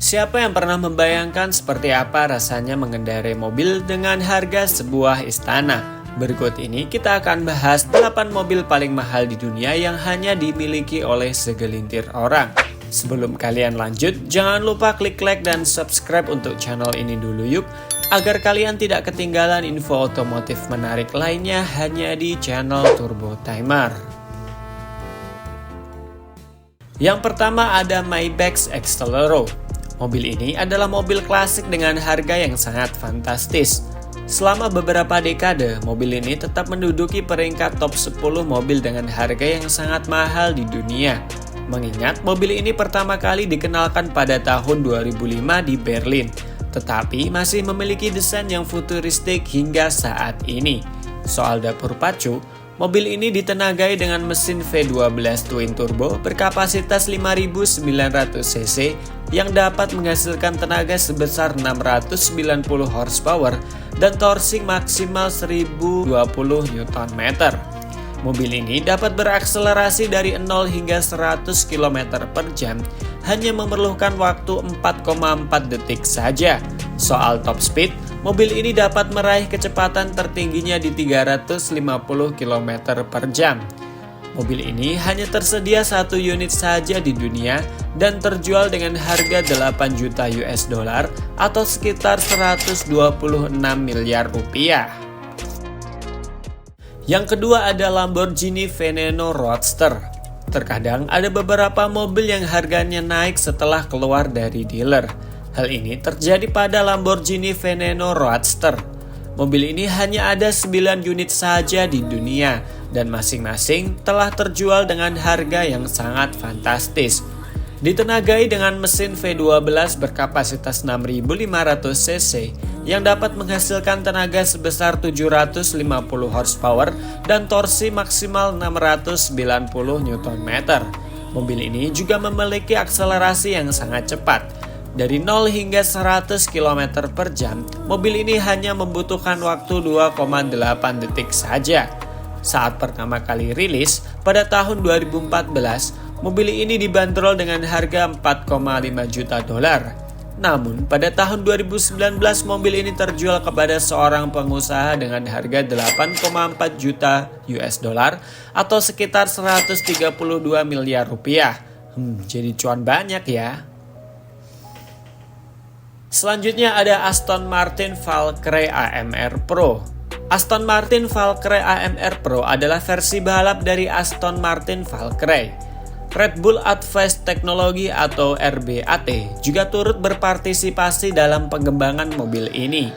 Siapa yang pernah membayangkan seperti apa rasanya mengendarai mobil dengan harga sebuah istana? Berikut ini kita akan bahas 8 mobil paling mahal di dunia yang hanya dimiliki oleh segelintir orang. Sebelum kalian lanjut, jangan lupa klik like dan subscribe untuk channel ini dulu yuk, agar kalian tidak ketinggalan info otomotif menarik lainnya hanya di channel Turbo Timer. Yang pertama ada Maybach Exelero. Mobil ini adalah mobil klasik dengan harga yang sangat fantastis. Selama beberapa dekade, mobil ini tetap menduduki peringkat top 10 mobil dengan harga yang sangat mahal di dunia. Mengingat mobil ini pertama kali dikenalkan pada tahun 2005 di Berlin, tetapi masih memiliki desain yang futuristik hingga saat ini. Soal dapur pacu, mobil ini ditenagai dengan mesin V12 twin turbo berkapasitas 5.900 cc yang dapat menghasilkan tenaga sebesar 690 horsepower dan torsi maksimal 1020 Nm. Mobil ini dapat berakselerasi dari 0 hingga 100 km per jam hanya memerlukan waktu 4,4 detik saja. Soal top speed, mobil ini dapat meraih kecepatan tertingginya di 350 km per jam. Mobil ini hanya tersedia 1 unit saja di dunia dan terjual dengan harga 8 juta US dollar atau sekitar 126 miliar rupiah. Yang kedua ada Lamborghini Veneno Roadster. Terkadang ada beberapa mobil yang harganya naik setelah keluar dari dealer. Hal ini terjadi pada Lamborghini Veneno Roadster. Mobil ini hanya ada 9 unit saja di dunia dan masing-masing telah terjual dengan harga yang sangat fantastis. Ditenagai dengan mesin V12 berkapasitas 6.500 cc yang dapat menghasilkan tenaga sebesar 750 horsepower dan torsi maksimal 690 Nm. Mobil ini juga memiliki akselerasi yang sangat cepat. Dari 0 hingga 100 km per jam, mobil ini hanya membutuhkan waktu 2,8 detik saja. Saat pertama kali rilis, pada tahun 2014, mobil ini dibanderol dengan harga 4,5 juta dolar. Namun, pada tahun 2019, mobil ini terjual kepada seorang pengusaha dengan harga 8,4 juta US dollar atau sekitar 132 miliar rupiah. Jadi cuan banyak ya. Selanjutnya ada Aston Martin Valkyrie AMR Pro. Aston Martin Valkyrie AMR Pro adalah versi balap dari Aston Martin Valkyrie. Red Bull Advanced Technology atau RBAT juga turut berpartisipasi dalam pengembangan mobil ini.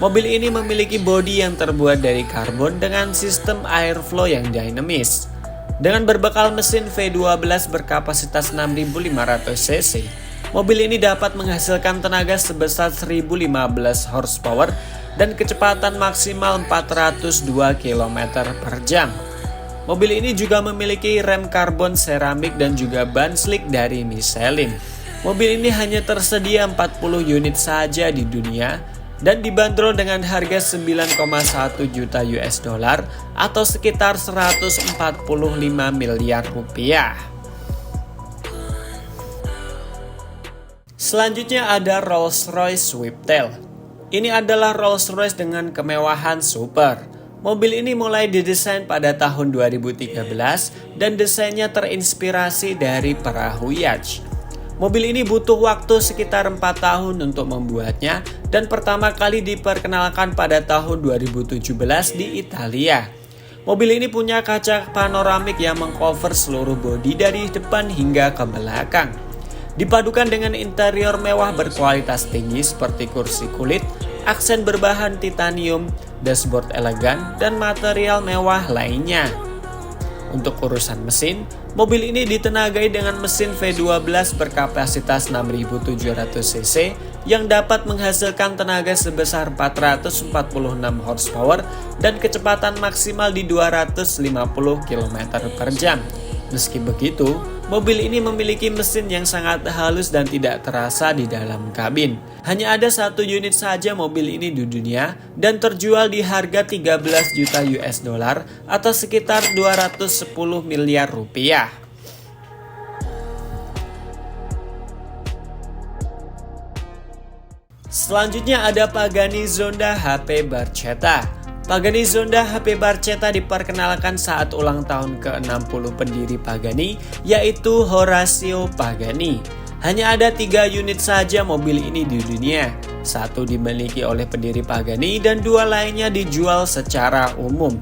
Mobil ini memiliki bodi yang terbuat dari karbon dengan sistem airflow yang dinamis. Dengan berbekal mesin V12 berkapasitas 6.500 cc, mobil ini dapat menghasilkan tenaga sebesar 1015 horsepower dan kecepatan maksimal 402 km per jam. Mobil ini juga memiliki rem karbon seramik dan juga ban slick dari Michelin. Mobil ini hanya tersedia 40 unit saja di dunia dan dibanderol dengan harga 9,1 juta US dollar atau sekitar 145 miliar rupiah. Selanjutnya ada Rolls-Royce Swiftail. Ini adalah Rolls-Royce dengan kemewahan super. Mobil ini mulai didesain pada tahun 2013 dan desainnya terinspirasi dari perahu yacht. Mobil ini butuh waktu sekitar 4 tahun untuk membuatnya dan pertama kali diperkenalkan pada tahun 2017 di Italia. Mobil ini punya kaca panoramik yang mengcover seluruh bodi dari depan hingga ke belakang. Dipadukan dengan interior mewah berkualitas tinggi seperti kursi kulit, aksen berbahan titanium, dashboard elegan, dan material mewah lainnya. Untuk urusan mesin, mobil ini ditenagai dengan mesin V12 berkapasitas 6.700 cc yang dapat menghasilkan tenaga sebesar 446 horsepower dan kecepatan maksimal di 250 km per jam. Meski begitu, mobil ini memiliki mesin yang sangat halus dan tidak terasa di dalam kabin. Hanya ada 1 unit saja mobil ini di dunia dan terjual di harga 13 juta US dollar atau sekitar 210 miliar rupiah. Selanjutnya ada Pagani Zonda HP Barchetta. Pagani Zonda HP Barchetta diperkenalkan saat ulang tahun ke-60 pendiri Pagani, yaitu Horacio Pagani. Hanya ada 3 unit saja mobil ini di dunia. Satu dimiliki oleh pendiri Pagani dan 2 lainnya dijual secara umum.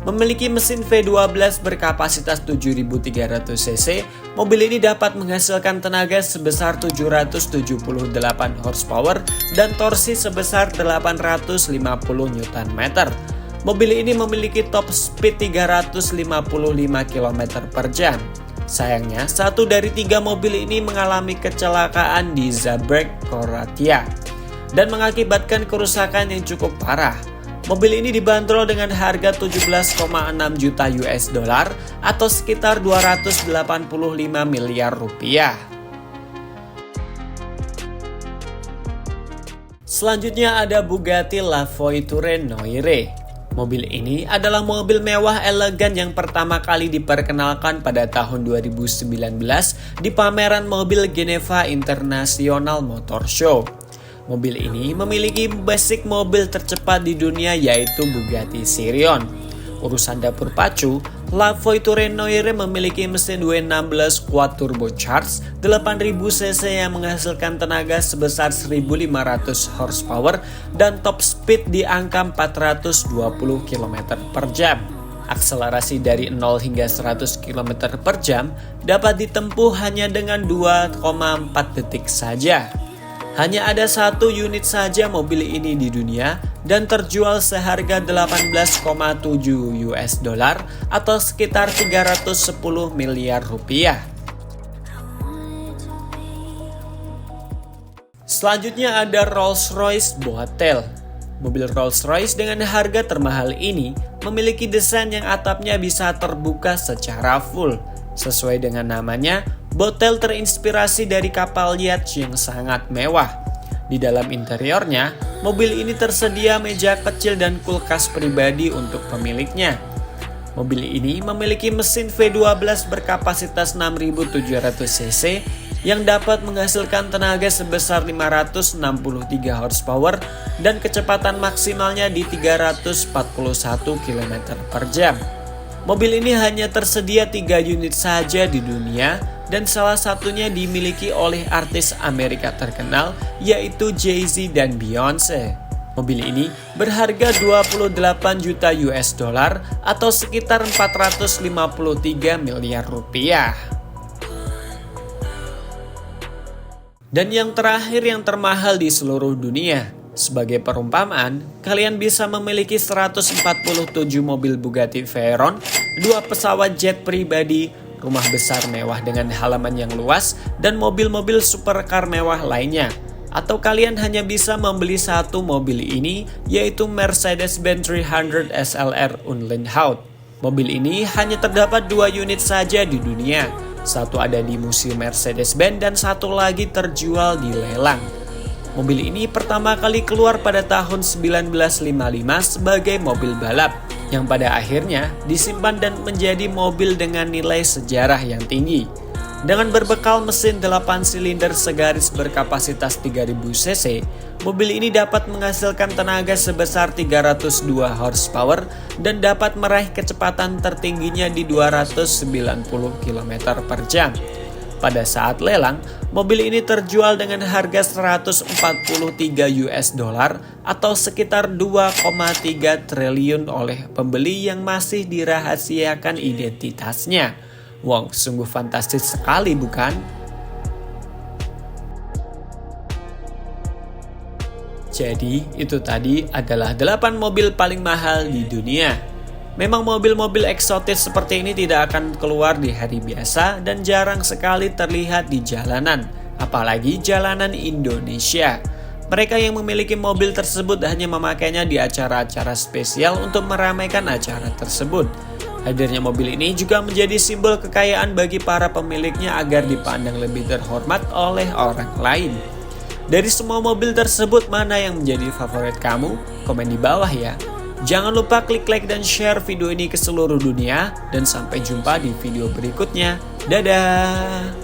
Memiliki mesin V12 berkapasitas 7.300 cc, mobil ini dapat menghasilkan tenaga sebesar 778 horsepower dan torsi sebesar 850 Nm. Mobil ini memiliki top speed 355 km per jam. Sayangnya, 1 dari 3 mobil ini mengalami kecelakaan di Zabrze, Kroasia dan mengakibatkan kerusakan yang cukup parah. Mobil ini dibanderol dengan harga 17,6 juta US dollar atau sekitar 285 miliar rupiah. Selanjutnya ada Bugatti La Voiture Noire. Mobil ini adalah mobil mewah elegan yang pertama kali diperkenalkan pada tahun 2019 di pameran mobil Geneva International Motor Show. Mobil ini memiliki basic mobil tercepat di dunia yaitu Bugatti Chiron. Urusan dapur pacu, La Voiture Noire memiliki mesin W16 quad turbocharged 8000 cc yang menghasilkan tenaga sebesar 1500 horsepower dan top speed di angka 420 km per jam. Akselerasi dari 0 hingga 100 km per jam dapat ditempuh hanya dengan 2,4 detik saja. Hanya ada 1 unit saja mobil ini di dunia dan terjual seharga 18,7 US dollar atau sekitar 310 miliar rupiah. Selanjutnya ada Rolls-Royce Boatel. Mobil Rolls-Royce dengan harga termahal ini memiliki desain yang atapnya bisa terbuka secara full. Sesuai dengan namanya, Boatel terinspirasi dari kapal yacht yang sangat mewah. Di dalam interiornya, mobil ini tersedia meja kecil dan kulkas pribadi untuk pemiliknya. Mobil ini memiliki mesin V12 berkapasitas 6.700 cc yang dapat menghasilkan tenaga sebesar 563 horsepower dan kecepatan maksimalnya di 341 km per jam. Mobil ini hanya tersedia 3 unit saja di dunia dan salah satunya dimiliki oleh artis Amerika terkenal yaitu Jay-Z dan Beyonce. Mobil ini berharga 28 juta US dollar atau sekitar 453 miliar rupiah. Dan yang terakhir yang termahal di seluruh dunia. Sebagai perumpamaan, kalian bisa memiliki 147 mobil Bugatti Veyron, 2 pesawat jet pribadi, rumah besar mewah dengan halaman yang luas, dan mobil-mobil supercar mewah lainnya. Atau kalian hanya bisa membeli 1 mobil ini, yaitu Mercedes-Benz 300 SLR Unleashed. Mobil ini hanya terdapat 2 unit saja di dunia. 1 ada di Museum Mercedes-Benz dan 1 lagi terjual di lelang. Mobil ini pertama kali keluar pada tahun 1955 sebagai mobil balap, yang pada akhirnya disimpan dan menjadi mobil dengan nilai sejarah yang tinggi. Dengan berbekal mesin 8 silinder segaris berkapasitas 3000 cc, mobil ini dapat menghasilkan tenaga sebesar 302 horsepower dan dapat meraih kecepatan tertingginya di 290 km per jam. Pada saat lelang, mobil ini terjual dengan harga 143 US dollar atau sekitar 2,3 triliun oleh pembeli yang masih dirahasiakan identitasnya. Wow, sungguh fantastis sekali bukan? Jadi, itu tadi adalah 8 mobil paling mahal di dunia. Memang mobil-mobil eksotis seperti ini tidak akan keluar di hari biasa dan jarang sekali terlihat di jalanan, apalagi jalanan Indonesia. Mereka yang memiliki mobil tersebut hanya memakainya di acara-acara spesial untuk meramaikan acara tersebut. Hadirnya mobil ini juga menjadi simbol kekayaan bagi para pemiliknya agar dipandang lebih terhormat oleh orang lain. Dari semua mobil tersebut, mana yang menjadi favorit kamu? Komen di bawah ya. Jangan lupa klik like dan share video ini ke seluruh dunia. Dan sampai jumpa di video berikutnya. Dadah!